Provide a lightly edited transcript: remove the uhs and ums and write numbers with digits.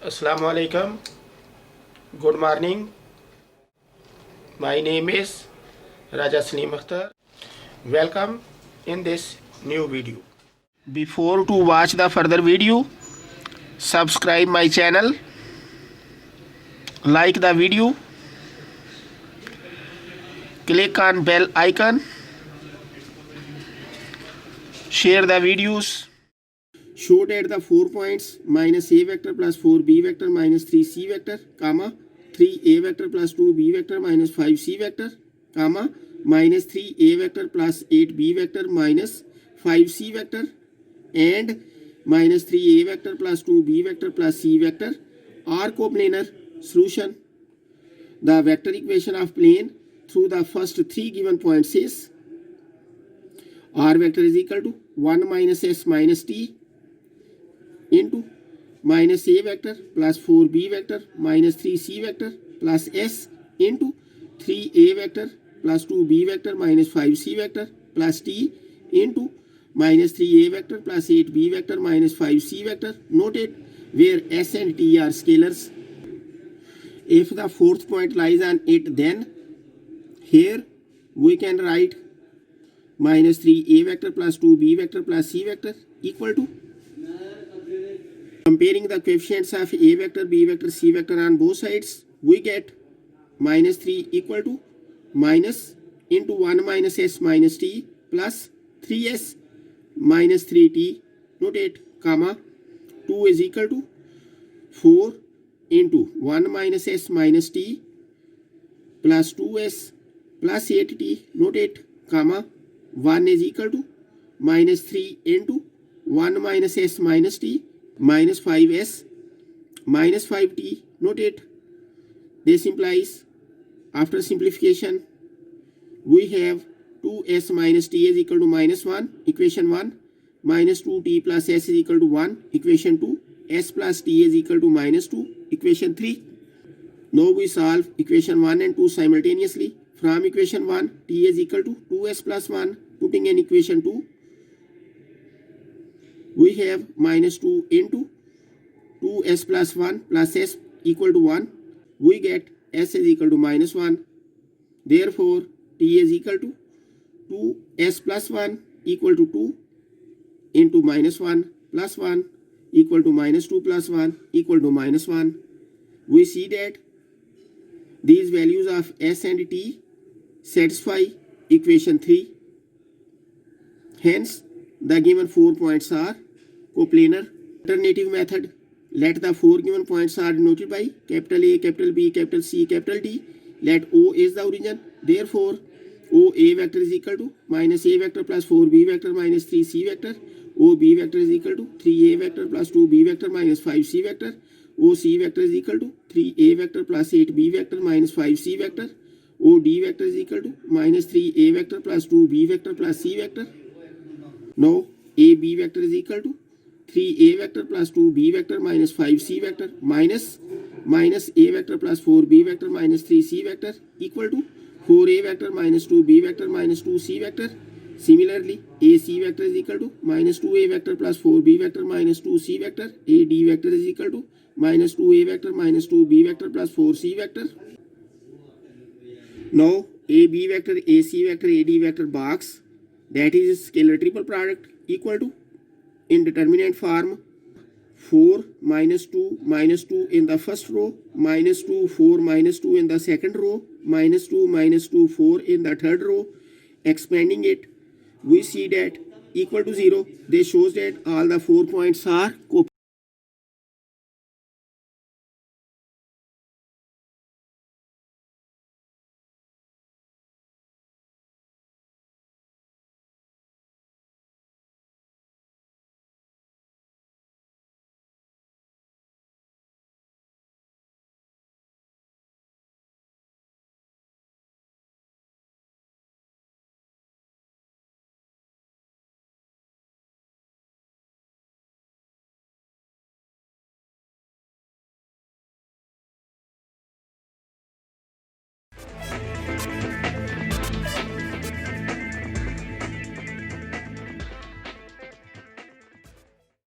Assalamu alaikum. Good morning. My name is Raja SALEEM. Welcome in this new video. Before to watch the further video, subscribe my channel, like the video, click on bell icon, share the videos. Show that the 4 points minus a vector plus 4b vector minus 3c vector, comma 3a vector plus 2b vector minus 5c vector, comma minus 3a vector plus 8b vector minus 5c vector and minus 3a vector plus 2b vector plus c vector are coplanar. Solution: the vector equation of plane through the first three given points is r vector is equal to 1 minus s minus t into minus a vector plus 4b vector minus 3c vector plus s into 3a vector plus 2b vector minus 5c vector plus t into minus 3a vector plus 8b vector minus 5c vector. Noted where s and t are scalars. If the fourth point lies on it, then here we can write minus 3a vector plus 2b vector plus c vector equal to, comparing the coefficients of a vector, b vector, c vector on both sides, we get minus 3 equal to minus into 1 minus s minus t plus 3s minus 3t. Notate, comma 2 is equal to 4 into 1 minus s minus t plus 2s plus 8t. Notate, comma 1 is equal to minus 3 into 1 minus s minus t minus 5s minus 5t. Notate, this implies after simplification we have 2s minus t is equal to minus 1, equation 1, minus 2t plus s is equal to 1, equation 2, s plus t is equal to minus 2, equation 3. Now we solve equation 1 and 2 simultaneously. From equation 1, t is equal to 2s plus 1, putting in equation 2, we have minus 2 into 2s plus 1 plus s equal to 1. We get s is equal to minus 1. Therefore, t is equal to 2s plus 1 equal to 2 into minus 1 plus 1 equal to minus 2 plus 1 equal to minus 1. We see that these values of s and t satisfy equation 3. Hence, the given 4 points are coplanar. Alternative method: let the 4 given points are denoted by capital A, capital B, capital C, capital D. Let O is the origin. Therefore, OA vector is equal to minus A vector plus 4B vector minus 3C vector. OB vector is equal to 3A vector plus 2B vector minus 5C vector. OC vector is equal to 3A vector plus 8B vector minus 5C vector. OD vector is equal to minus 3A vector plus 2B vector plus C vector. Now, AB vector is equal to 3A vector plus 2B vector minus 5C vector minus A vector plus 4B vector minus 3C vector equal to 4A vector minus 2B vector minus 2C vector. Similarly, AC vector is equal to minus 2A vector plus 4B vector minus 2C vector. AD vector is equal to minus 2A vector minus 2B vector plus 4C vector. Now, AB vector, AC vector, AD vector box, that is scalar triple product, equal to, in determinant form, 4 minus 2 in the first row, minus 2 4 minus 2 in the second row, minus 2 4 in the third row. Expanding it, we see that equal to 0. This shows that all the 4 points are coplanar.